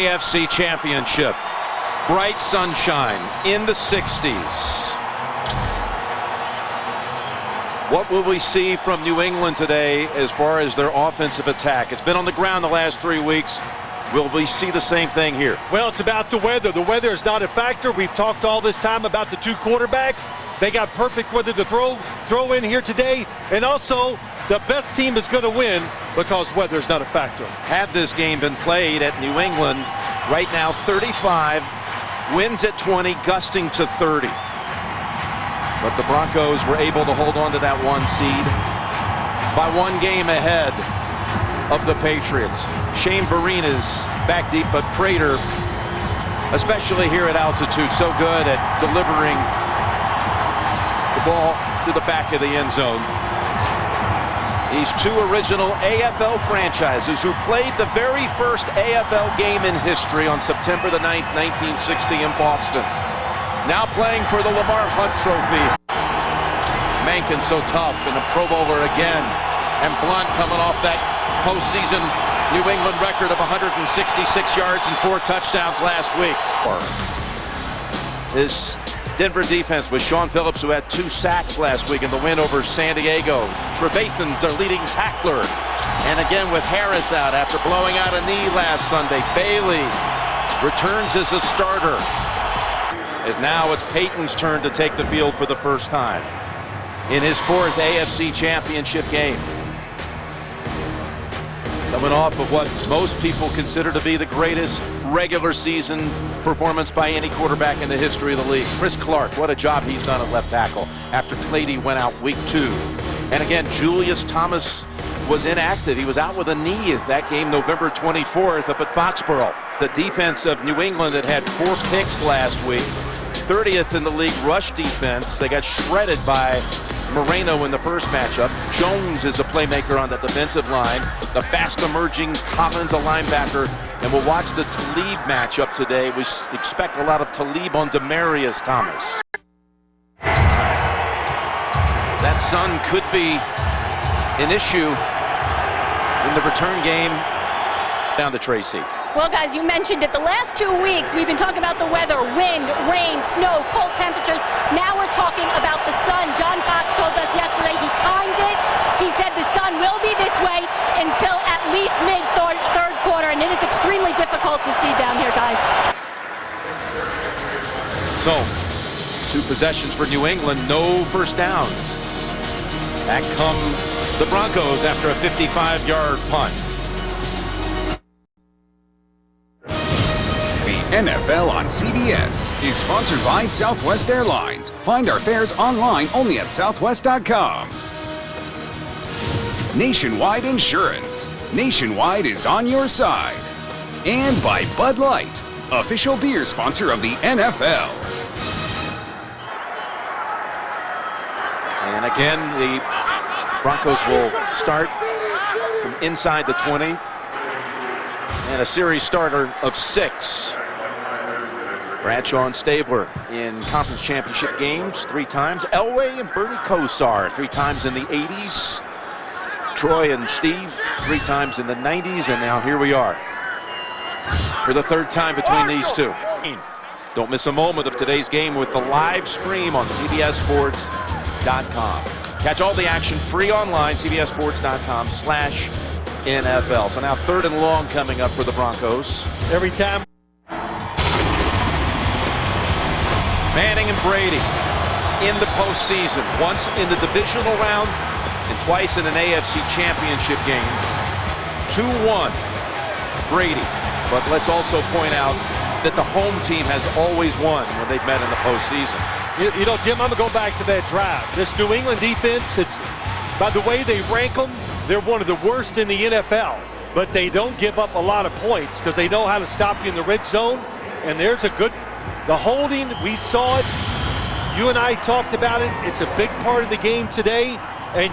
AFC Championship. Bright sunshine in the 60s. What will we see from New England today as far as their offensive attack? It's been on the ground the last 3 weeks. Will we see the same thing here? Well, it's about the weather. The weather is not a factor. We've talked all this time about the two quarterbacks. They got perfect weather to throw in here today. And also, the best team is going to win because weather is not a factor. Had this game been played at New England, right now 35, winds at 20, gusting to 30. But the Broncos were able to hold on to that 1 seed by 1 game ahead of the Patriots. Shane Vereen is back deep, but Prater, especially here at altitude, so good at delivering the ball to the back of the end zone. These two original AFL franchises who played the very first AFL game in history on September the 9th, 1960 in Boston. Now playing for the Lamar Hunt Trophy. Mankin so tough and a Pro Bowler again. And Blunt coming off that postseason New England record of 166 yards and 4 touchdowns last week. This Denver defense with Sean Phillips, who had 2 sacks last week in the win over San Diego. Trevathan's their leading tackler. And again with Harris out after blowing out a knee last Sunday. Bailey returns as a starter. As now it's Peyton's turn to take the field for the first time in his 4th AFC Championship game. Coming off of what most people consider to be the greatest regular season performance by any quarterback in the history of the league. Chris Clark, what a job he's done at left tackle after Clady went out week 2. And again, Julius Thomas was inactive. He was out with a knee at that game November 24th up at Foxborough. The defense of New England that had 4 picks last week, 30th in the league rush defense. They got shredded by Moreno in the first matchup. Jones is a playmaker on the defensive line. The fast emerging Collins, a linebacker. And we'll watch the Talib matchup today. We expect a lot of Talib on Demaryius Thomas. That sun could be an issue in the return game. Down to Tracy. Well, guys, you mentioned it. The last 2 weeks, we've been talking about the weather, wind, rain, snow, cold temperatures. Now we're talking about the sun. John Fox told us yesterday he timed it. He said the sun will be this way until at least mid-third quarter, and it is extremely difficult to see down here, guys. So, 2 possessions for New England, no first downs. Back come the Broncos after a 55-yard punt. NFL on CBS is sponsored by Southwest Airlines. Find our fares online only at southwest.com. Nationwide Insurance. Nationwide is on your side. And by Bud Light, official beer sponsor of the NFL. And again, the Broncos will start from inside the 20. And a series starter of 6. Bradshaw and Stabler in conference championship games 3 times. Elway and Bernie Kosar 3 times in the 80s. Troy and Steve 3 times in the 90s. And now here we are for the 3rd time between these 2. Don't miss a moment of today's game with the live stream on CBSSports.com. Catch all the action free online, CBSSports.com/NFL. So now 3rd and long coming up for the Broncos. Every time. Manning and Brady in the postseason, once in the divisional round and twice in an AFC Championship game. 2-1 Brady, but let's also point out that the home team has always won when they've met in the postseason. You know, Jim, I'm going to go back to that drive. This New England defense, it's, by the way they rank them, they're one of the worst in the NFL, but they don't give up a lot of points because they know how to stop you in the red zone, and there's a good. The holding, we saw it. You and I talked about it. It's a big part of the game today, and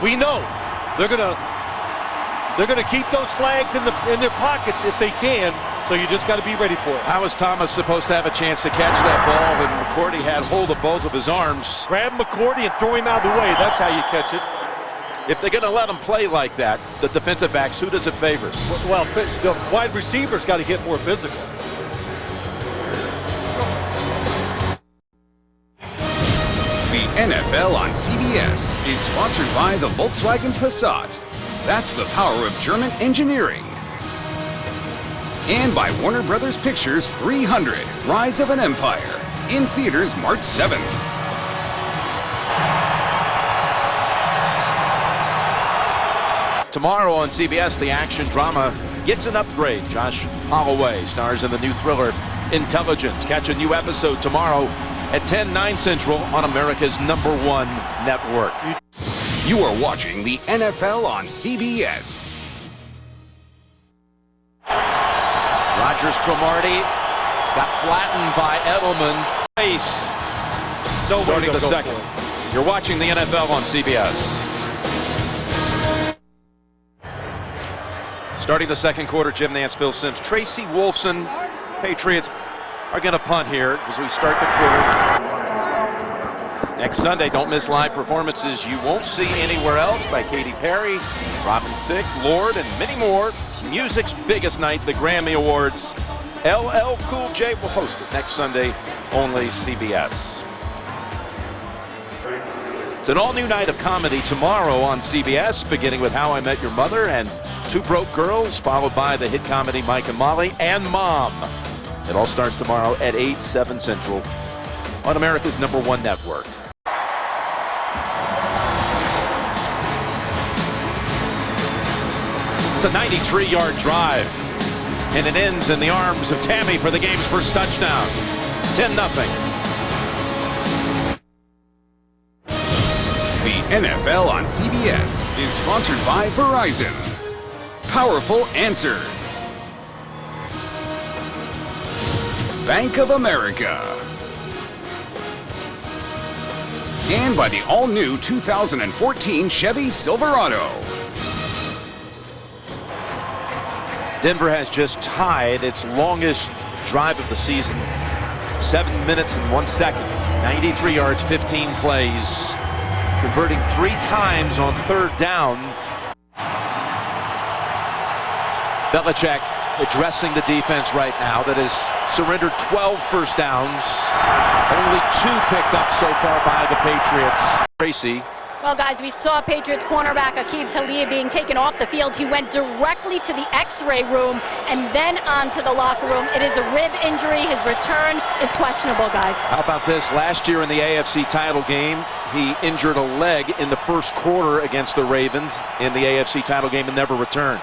we know they're gonna keep those flags in their pockets if they can. So you just got to be ready for it. How was Thomas supposed to have a chance to catch that ball when McCourty had hold of both of his arms? Grab McCourty and throw him out of the way. That's how you catch it. If they're going to let them play like that, the defensive backs, who does it favor? Well, the wide receivers got to get more physical. The NFL on CBS is sponsored by the Volkswagen Passat. That's the power of German engineering. And by Warner Brothers Pictures 300, Rise of an Empire. In theaters March 7th. Tomorrow on CBS, the action drama gets an upgrade. Josh Holloway stars in the new thriller Intelligence. Catch a new episode tomorrow at 10/9 Central on America's #1 network. You are watching the NFL on CBS. Rogers Cromartie got flattened by Edelman. Pace starting the second. You're watching the NFL on CBS. Starting the second quarter, Jim Nance, Phil Simms, Tracy Wolfson. Patriots are going to punt here as we start the quarter. Next Sunday, don't miss live performances you won't see anywhere else by Katy Perry, Robin Thicke, Lord, and many more. Music's biggest night, the Grammy Awards. LL Cool J will host it next Sunday, only CBS. It's an all-new night of comedy tomorrow on CBS, beginning with How I Met Your Mother and Two Broke Girls, followed by the hit comedy Mike and Molly and Mom. It all starts tomorrow at 8/7 Central on America's #1 network. It's a 93-yard drive, and it ends in the arms of Tammy for the game's first touchdown. 10-0. The NFL on CBS is sponsored by Verizon. Powerful answers. Bank of America. And by the all-new 2014 Chevy Silverado. Denver has just tied its longest drive of the season. 7 minutes and 1 second. 93 yards, 15 plays. Converting 3 times on third down. Belichick addressing the defense right now that has surrendered 12 first downs. Only 2 picked up so far by the Patriots. Tracy. Well, guys, we saw Patriots cornerback Aqib Talib being taken off the field. He went directly to the X-ray room and then onto the locker room. It is a rib injury. His return is questionable, guys. How about this? Last year in the AFC title game, he injured a leg in the first quarter against the Ravens in the AFC title game and never returned.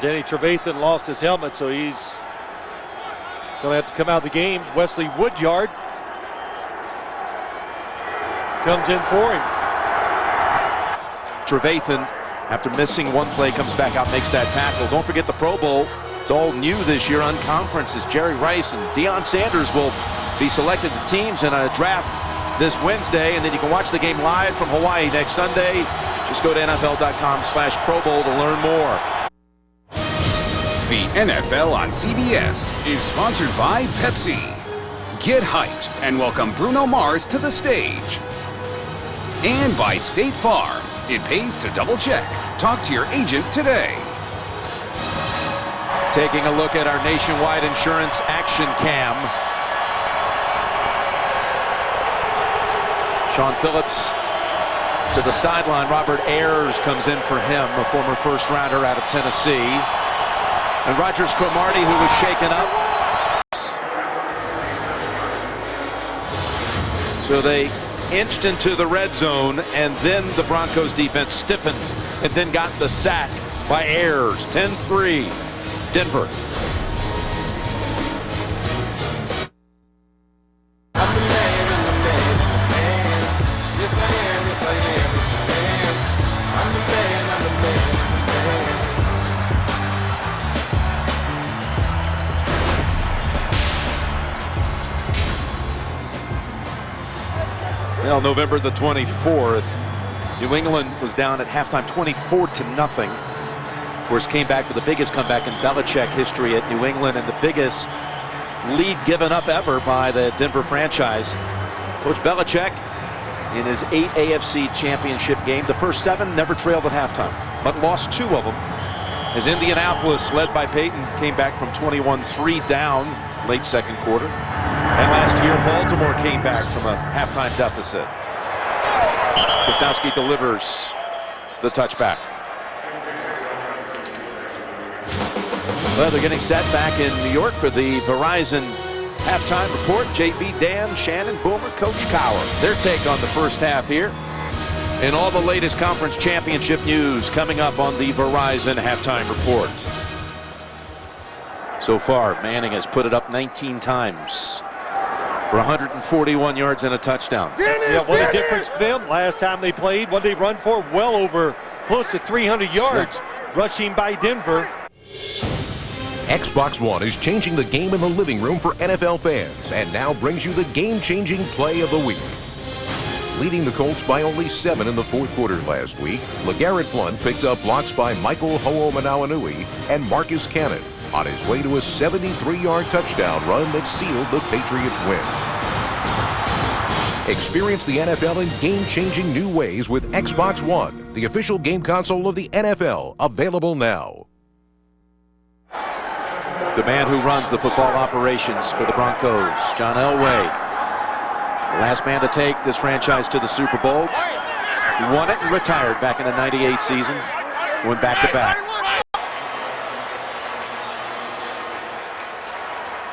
Denny Trevathan lost his helmet, so he's going to have to come out of the game. Wesley Woodyard comes in for him. Trevathan, after missing 1 play, comes back out, makes that tackle. Don't forget the Pro Bowl. It's all new this year on conferences. Jerry Rice and Deion Sanders will be selected to teams in a draft this Wednesday, and then you can watch the game live from Hawaii next Sunday. Just go to NFL.com/Pro Bowl to learn more. The NFL on CBS is sponsored by Pepsi. Get hyped and welcome Bruno Mars to the stage. And by State Farm. It pays to double check. Talk to your agent today. Taking a look at our nationwide insurance action cam. Sean Phillips to the sideline. Robert Ayers comes in for him, a former first rounder out of Tennessee. And Rogers Cromartie, who was shaken up. So they inched into the red zone, and then the Broncos defense stiffened and then got the sack by Ayers. 10-3, Denver. Well, November the 24th, New England was down at halftime 24-0. Of course, came back with the biggest comeback in Belichick history at New England and the biggest lead given up ever by the Denver franchise. Coach Belichick in his 8 AFC Championship game. The first 7 never trailed at halftime, but lost 2 of them. As Indianapolis, led by Peyton, came back from 21-3 down late second quarter. And last year, Baltimore came back from a halftime deficit. Gostowski delivers the touchback. Well, they're getting set back in New York for the Verizon halftime report. JB, Dan, Shannon, Boomer, Coach Cowher. Their take on the first half here. And all the latest conference championship news coming up on the Verizon halftime report. So far, Manning has put it up 19 times for 141 yards and a touchdown. Yeah, what a difference for them. Last time they played, what they run for? Well over close to 300 yards rushing by Denver. Xbox One is changing the game in the living room for NFL fans and now brings you the game-changing play of the week. Leading the Colts by only 7 in the fourth quarter last week, LeGarrette Blount picked up blocks by Michael Ho'omanawanui and Marcus Cannon on his way to a 73-yard touchdown run that sealed the Patriots' win. Experience the NFL in game-changing new ways with Xbox One, the official game console of the NFL, available now. The man who runs the football operations for the Broncos, John Elway. The last man to take this franchise to the Super Bowl. He won it and retired back in the '98 season. Went back-to-back.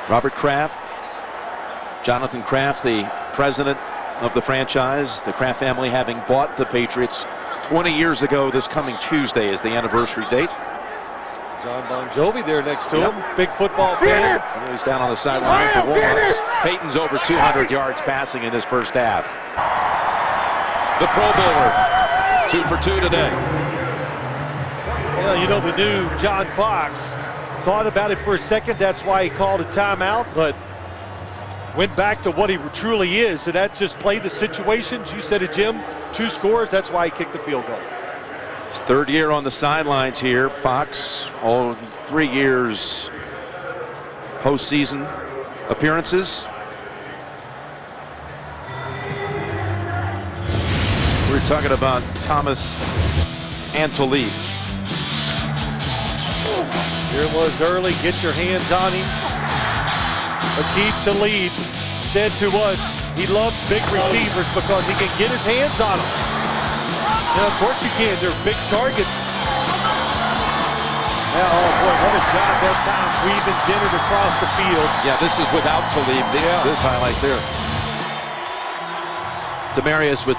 Robert Kraft, Jonathan Kraft, the president of the franchise. The Kraft family having bought the Patriots 20 years ago. This coming Tuesday is the anniversary date. John Bon Jovi there next to him. Big football fan. He's down on the sideline for warm-ups. Peyton's over 200 yards passing in this first half. The Pro Bowler, 2 for 2 today. Well, you know, the new John Fox thought about it for a second. That's why he called a timeout, but went back to what he truly is, and that just play the situations. You said it, Jim, 2 scores. That's why he kicked the field goal. His 3rd year on the sidelines here. Fox, all 3 years postseason appearances. We're talking about Thomas and Talib. Here it was early. Get your hands on him. Aqib Talib said to us he loves big receivers because he can get his hands on them. Yeah, of course you can. They're big targets. Yeah, oh boy, what a job that time weaving Dennard across the field. Yeah, this is without Talib. This highlight there. Demarius with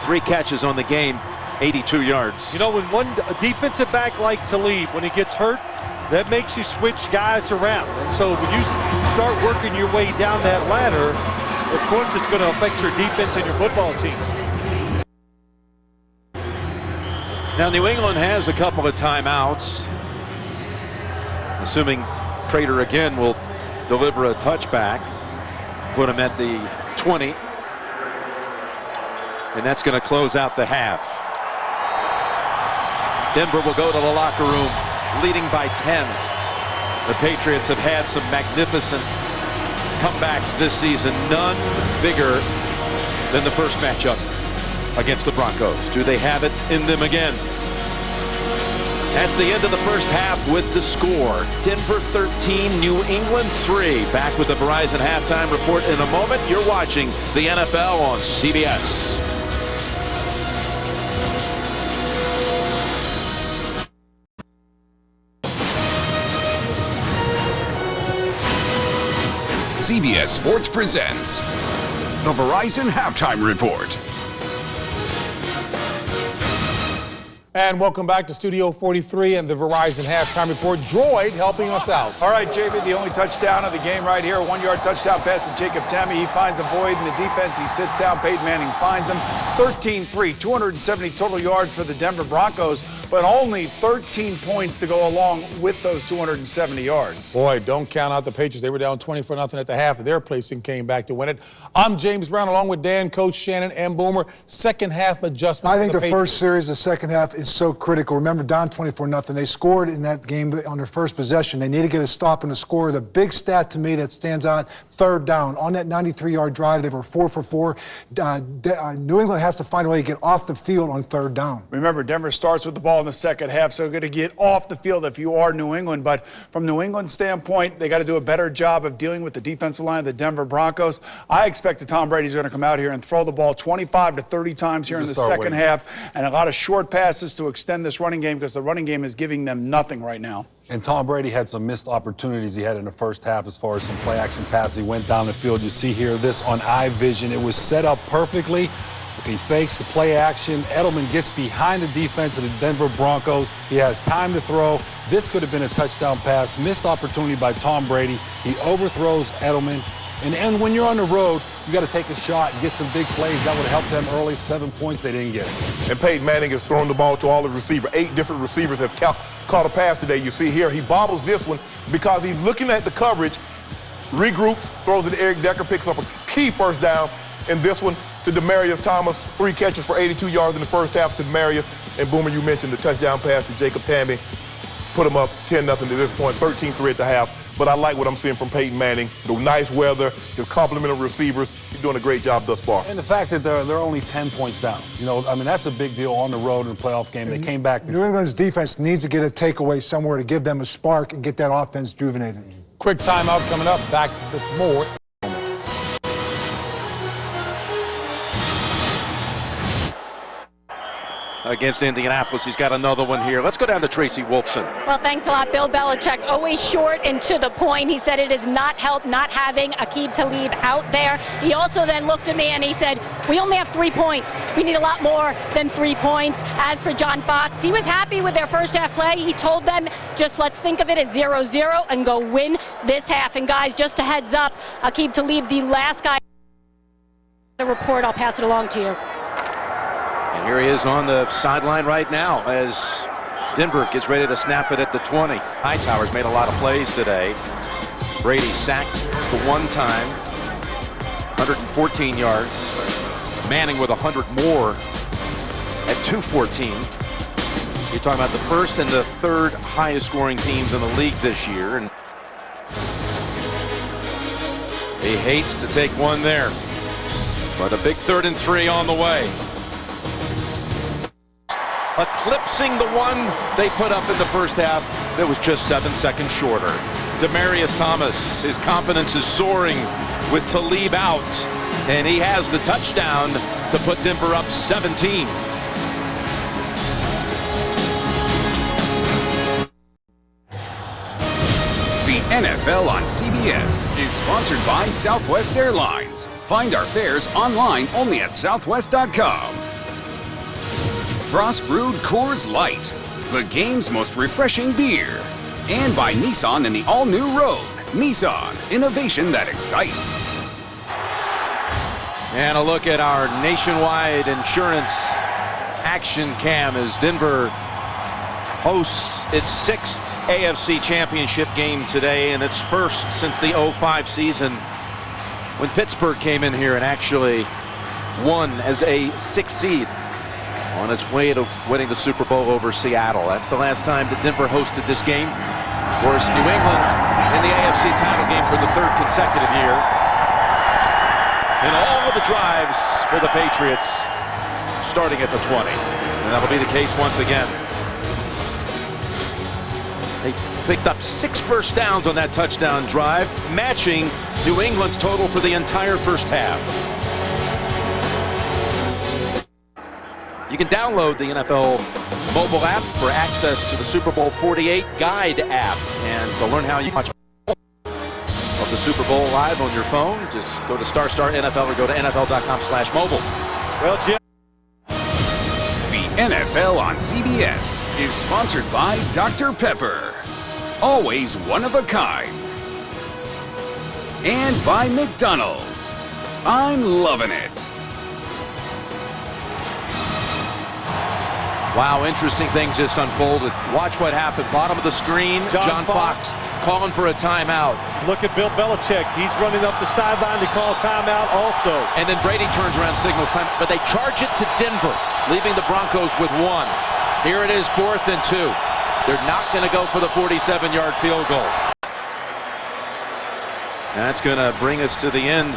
3 catches on the game, 82 yards. You know, when a defensive back like Talib, when he gets hurt, that makes you switch guys around. And so when you start working your way down that ladder, of course it's going to affect your defense and your football team. Now New England has a couple of timeouts. Assuming Prater again will deliver a touchback. Put him at the 20. And that's going to close out the half. Denver will go to the locker room leading by 10. The Patriots have had some magnificent comebacks this season. None bigger than the first matchup against the Broncos. Do they have it in them again? That's the end of the first half with the score. Denver 13, New England 3. Back with the Verizon halftime report in a moment. You're watching the NFL on CBS. CBS Sports presents the Verizon Halftime Report. And welcome back to Studio 43 and the Verizon Halftime Report. Droid helping us out. All right, JB, the only touchdown of the game right here. 1-yard touchdown pass to Jacob Tamme. He finds a void in the defense. He sits down. Peyton Manning finds him. 13-3, 270 total yards for the Denver Broncos, but only 13 points to go along with those 270 yards. Boy, don't count out the Patriots. They were down 20-0 at the half of their place and came back to win it. I'm James Brown along with Dan, Coach Shannon, and Boomer. Second half adjustment. I think the first series, the second half is is so critical. Remember, down 24-0. They scored in that game on their first possession. They need to get a stop and a score. The big stat to me that stands out, third down. On that 93-yard drive, they were 4 for 4. New England has to find a way to get off the field on third down. Remember, Denver starts with the ball in the second half, so going to get off the field if you are New England. But from New England's standpoint, they got to do a better job of dealing with the defensive line of the Denver Broncos. I expect that Tom Brady's going to come out here and throw the ball 25 to 30 times here in the second half, and a lot of short passes to extend this running game because the running game is giving them nothing right now. And Tom Brady had some missed opportunities he had in the first half as far as some play-action passes. He went down the field. You see here this on eye vision. It was set up perfectly. He fakes the play action. Edelman gets behind the defense of the Denver Broncos. He has time to throw. This could have been a touchdown pass. Missed opportunity by Tom Brady. He overthrows Edelman. And when you're on the road, you got to take a shot and get some big plays. That would have helped them early. 7 points, they didn't get it. And Peyton Manning has thrown the ball to all his receivers. 8 different receivers have caught a pass today. You see here, he bobbles this one because he's looking at the coverage, regroups, throws it to Eric Decker, picks up a key first down. And this one to Demaryius Thomas, 3 catches for 82 yards in the first half to Demaryius. And Boomer, you mentioned the touchdown pass to Jacob Tamme. Put him up 10-0 to this point, 13-3 at the half. But I like what I'm seeing from Peyton Manning. The nice weather, his complementary receivers. He's doing a great job thus far. And the fact that they're only 10 points down. You know, I mean, that's a big deal on the road in a playoff game. They came back. New England's defense needs to get a takeaway somewhere to give them a spark and get that offense rejuvenated. Quick timeout coming up. Back with more. Against Indianapolis. He's got another one here. Let's go down to Tracy Wolfson. Well, thanks a lot, Bill Belichick. Always short and to the point. He said it has not helped not having Aqib Talib out there. He also then looked at me and he said, we only have 3 points. We need a lot more than 3 points. As for John Fox, he was happy with their first half play. He told them, just let's think of it as 0-0 and go win this half. And guys, just a heads up, Aqib Talib, the last guy. The report, I'll pass it along to you. And here he is on the sideline right now as Denver gets ready to snap it at the 20. Hightower's made a lot of plays today. Brady sacked for 1 time, 114 yards. Manning with 100 more at 214. You're talking about the first and the third highest scoring teams in the league this year. And he hates to take one there. But a big 3rd and 3 on the way. Eclipsing the one they put up in the first half that was just 7 seconds shorter. Demaryius Thomas, his confidence is soaring with Talib out, and he has the touchdown to put Denver up 17. The NFL on CBS is sponsored by Southwest Airlines. Find our fares online only at southwest.com. Frost Brewed Coors Light, the game's most refreshing beer. And by Nissan in the all-new Rogue. Nissan, innovation that excites. And a look at our nationwide insurance action cam as Denver hosts its 6th AFC Championship game today, and its first since the 05 season when Pittsburgh came in here and actually won as a 6th seed on its way to winning the Super Bowl over Seattle. That's the last time that Denver hosted this game. Of course, New England in the AFC title game for the 3rd consecutive year. And all the drives for the Patriots starting at the 20. And that'll be the case once again. They picked up 6 first downs on that touchdown drive, matching New England's total for the entire first half. You can download the NFL mobile app for access to the Super Bowl 48 Guide app. And to learn how you watch of the Super Bowl live on your phone, just go to Star NFL or go to NFL.com/mobile. Well, Jim. The NFL on CBS is sponsored by Dr. Pepper. Always one of a kind. And by McDonald's. I'm loving it. Wow, interesting thing just unfolded. Watch what happened. Bottom of the screen, John Fox calling for a timeout. Look at Bill Belichick. He's running up the sideline to call timeout also. And then Brady turns around, signals time, but they charge it to Denver, leaving the Broncos with 1. Here it is, 4th and 2. They're not going to go for the 47-yard field goal. That's going to bring us to the end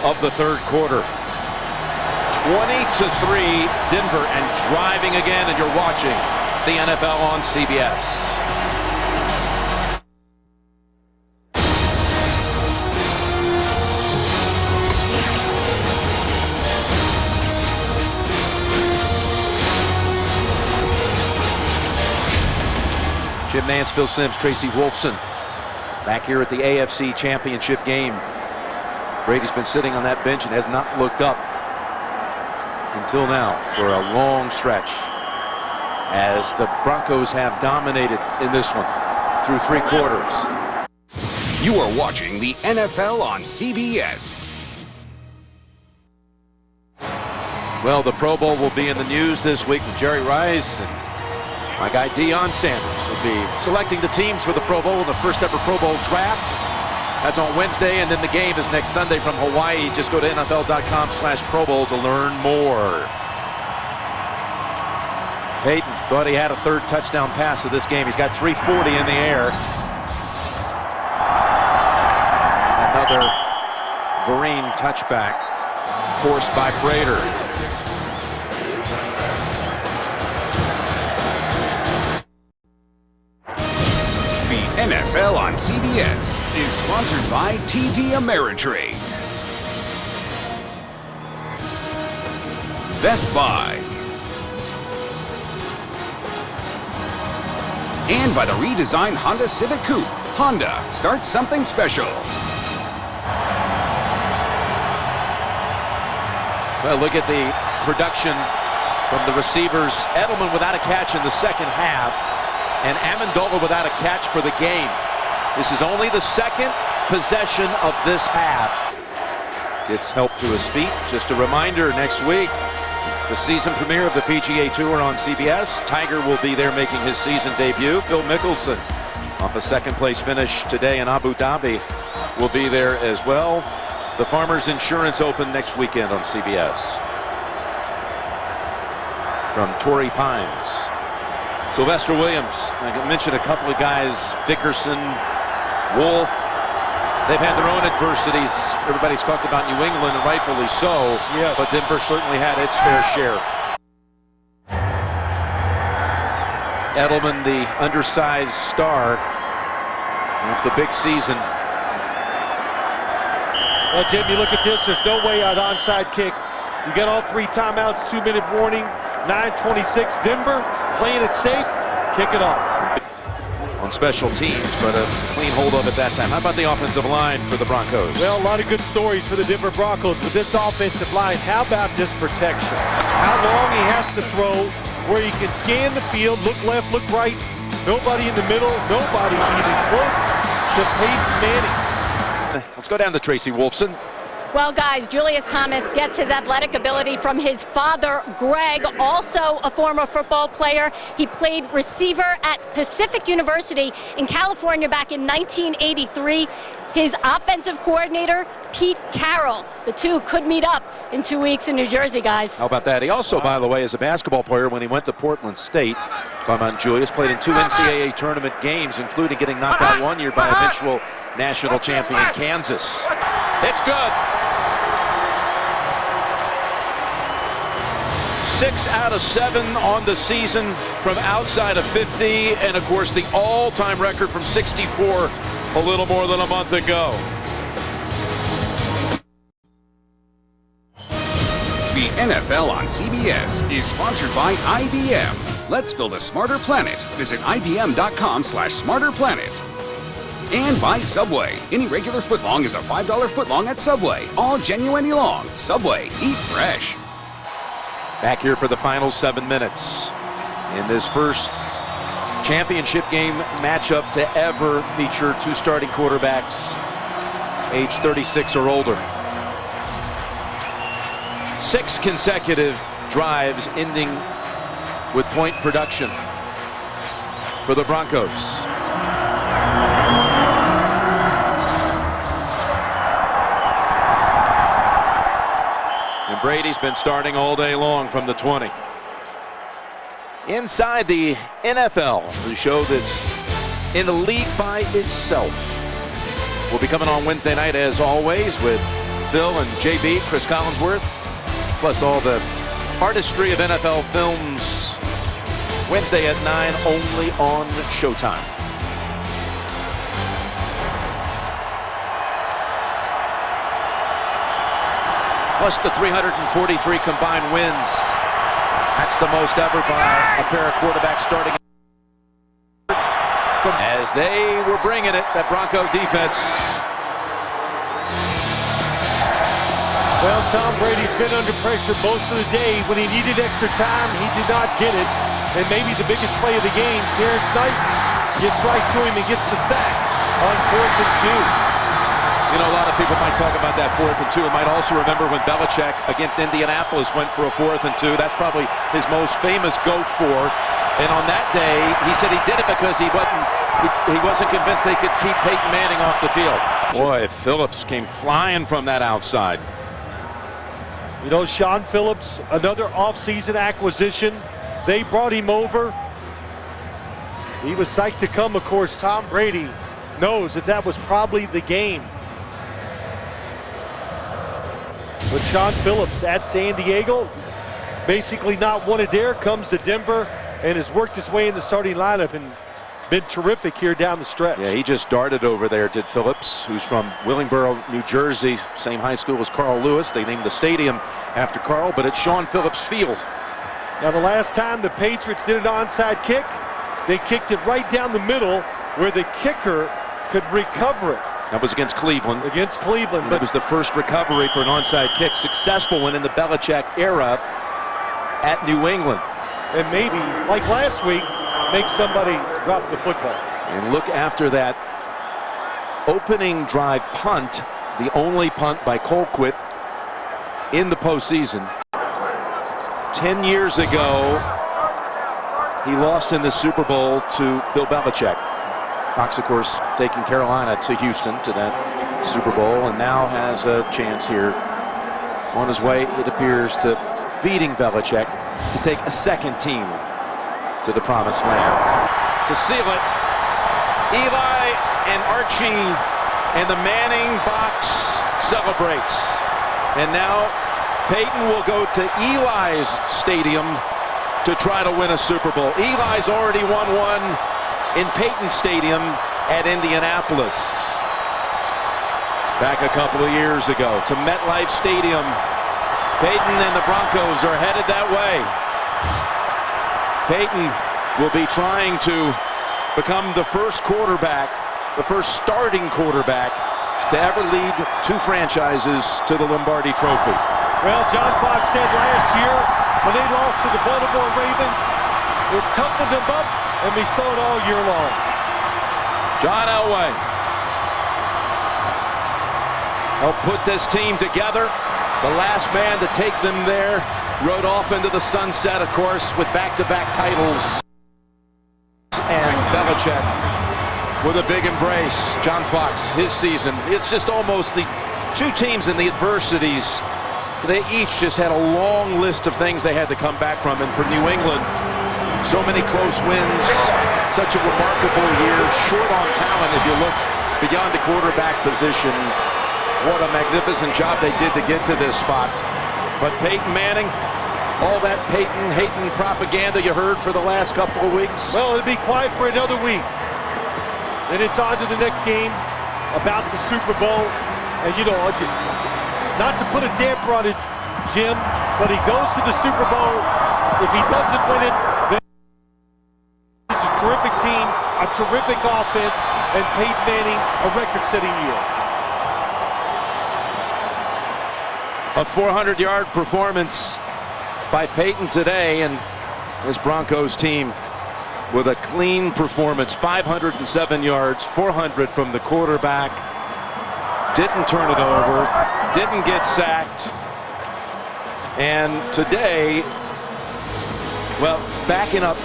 of the third quarter. 20-3 Denver, and driving again, and you're watching the NFL on CBS. Jim Nance, Bill Sims, Tracy Wolfson back here at the AFC Championship game. Brady's been sitting on that bench and has not looked up until now for a long stretch, as the Broncos have dominated in this one through 3 quarters. You are watching the NFL on CBS. Well, the Pro Bowl will be in the news this week with Jerry Rice, and my guy Deion Sanders will be selecting the teams for the Pro Bowl in the first ever Pro Bowl draft. That's on Wednesday, and then the game is next Sunday from Hawaii. Just go to NFL.com/Pro Bowl to learn more. Peyton thought he had a 3rd touchdown pass of this game. He's got 340 in the air. Another Vereen touchback forced by Prater. NFL on CBS is sponsored by TD Ameritrade, Best Buy, and by the redesigned Honda Civic Coupe. Honda, start something special. Well, look at the production from the receivers. Edelman without a catch in the second half, and Amendola without a catch for the game. This is only the 2nd possession of this half. Gets help to his feet. Just a reminder, next week, the season premiere of the PGA Tour on CBS. Tiger will be there making his season debut. Phil Mickelson, off a 2nd place finish today in Abu Dhabi, will be there as well. The Farmers Insurance Open next weekend on CBS. From Torrey Pines. Sylvester Williams. I mentioned a couple of guys, Dickerson, Wolf. They've had their own adversities. Everybody's talked about New England, and rightfully so. Yes. But Denver certainly had its fair share. Edelman, the undersized star of the big season. Well, Jim, you look at this. There's no way an onside kick. You get all 3 timeouts, 2-minute warning, 9:26. Denver playing it safe. Kick it off. On special teams, but a clean hold of at that time. How about the offensive line for the Broncos? Well, a lot of good stories for the Denver Broncos with this offensive line. How about this protection? How long he has to throw, where he can scan the field, look left, look right. Nobody in the middle, nobody even close to Peyton Manning. Let's go down to Tracy Wolfson. Well, guys, Julius Thomas gets his athletic ability from his father, Greg, also a former football player. He played receiver at Pacific University in California back in 1983. His offensive coordinator, Pete Carroll. The two could meet up in 2 weeks in New Jersey, guys. How about that? He also, by the way, is a basketball player when he went to Portland State. Talking about Julius, played in 2 NCAA tournament games, including getting knocked out one year by eventual national champion Kansas. It's good. 6 out of 7 on the season from outside of 50, and of course the all-time record from 64 a little more than a month ago. The NFL on CBS is sponsored by IBM. Let's build a smarter planet. Visit IBM.com/smarterplanet. And by Subway. Any regular footlong is a $5 footlong at Subway. All genuinely long. Subway, eat fresh. Back here for the final 7 minutes in this first championship game matchup to ever feature 2 starting quarterbacks age 36 or older. 6 consecutive drives ending with point production for the Broncos. And Brady's been starting all day long from the 20. Inside the NFL, the show that's in a league by itself. We'll be coming on Wednesday night as always with Phil and JB, Chris Collinsworth, plus all the artistry of NFL films. Wednesday at 9 only on Showtime. Plus the 343 combined wins. That's the most ever by a pair of quarterbacks starting. As they were bringing it, that Bronco defense. Well, Tom Brady's been under pressure most of the day. When he needed extra time, he did not get it. And maybe the biggest play of the game, Terrence Knight gets right to him and gets the sack on 4th and 2. You know, a lot of people might talk about that 4th and 2 and might also remember when Belichick against Indianapolis went for a 4th and 2. That's probably his most famous go for. And on that day, he said he did it because he wasn't convinced they could keep Peyton Manning off the field. Boy, Phillips came flying from that outside. You know, Sean Phillips, another offseason acquisition. They brought him over. He was psyched to come, of course. Tom Brady knows that was probably the game. But Sean Phillips at San Diego, basically not wanted there, comes to Denver and has worked his way in the starting lineup and been terrific here down the stretch. Yeah, he just darted over there, did Phillips, who's from Willingboro, New Jersey, same high school as Carl Lewis. They named the stadium after Carl, but it's Sean Phillips Field. Now, the last time the Patriots did an onside kick, they kicked it right down the middle where the kicker could recover it. That was against Cleveland. Against Cleveland. But it was the first recovery for an onside kick, successful one in the Belichick era at New England. And maybe, like last week, make somebody drop the football. And look after that opening drive punt, the only punt by Colquitt in the postseason. 10 years ago, he lost in the Super Bowl to Bill Belichick. Fox, of course, taking Carolina to Houston to that Super Bowl, and now has a chance here on his way, it appears, to beating Belichick to take a second team to the promised land. To seal it, Eli and Archie and the Manning box celebrates. And now Peyton will go to Eli's stadium to try to win a Super Bowl. Eli's already won one in Peyton Stadium at Indianapolis back a couple of years ago. To MetLife Stadium, Peyton and the Broncos are headed that way. Peyton will be trying to become the first quarterback, the first starting quarterback to ever lead two franchises to the Lombardi Trophy. Well, John Fox said last year when they lost to the Baltimore Ravens, it toughened them up, and we saw it all year long. John Elway helped put this team together. The last man to take them there rode off into the sunset, of course, with back-to-back titles. And Belichick with a big embrace. John Fox, his season. It's just almost the two teams in the adversities. They each just had a long list of things they had to come back from. And for New England, so many close wins, such a remarkable year, short on talent if you look beyond the quarterback position. What a magnificent job they did to get to this spot. But Peyton Manning, all that Peyton-hating propaganda you heard for the last couple of weeks. Well, it'll be quiet for another week. Then it's on to the next game about the Super Bowl. And, you know, not to put a damper on it, Jim, but he goes to the Super Bowl. If he doesn't win it, then it's a terrific team, a terrific offense, and Peyton Manning, a record-setting year. A 400-yard performance by Peyton today, and his Broncos team with a clean performance. 507 yards, 400 from the quarterback. Didn't turn it over, didn't get sacked. And today, well, backing up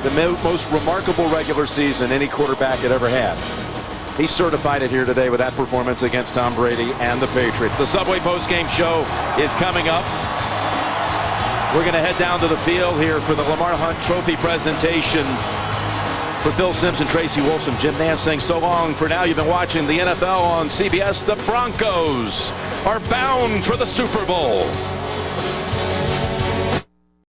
the most remarkable regular season any quarterback had ever had. He certified it here today with that performance against Tom Brady and the Patriots. The Subway postgame show is coming up. We're going to head down to the field here for the Lamar Hunt Trophy presentation. For Bill Sims and Tracy Wolfson, Jim Nance saying so long for now. You've been watching the NFL on CBS. The Broncos are bound for the Super Bowl.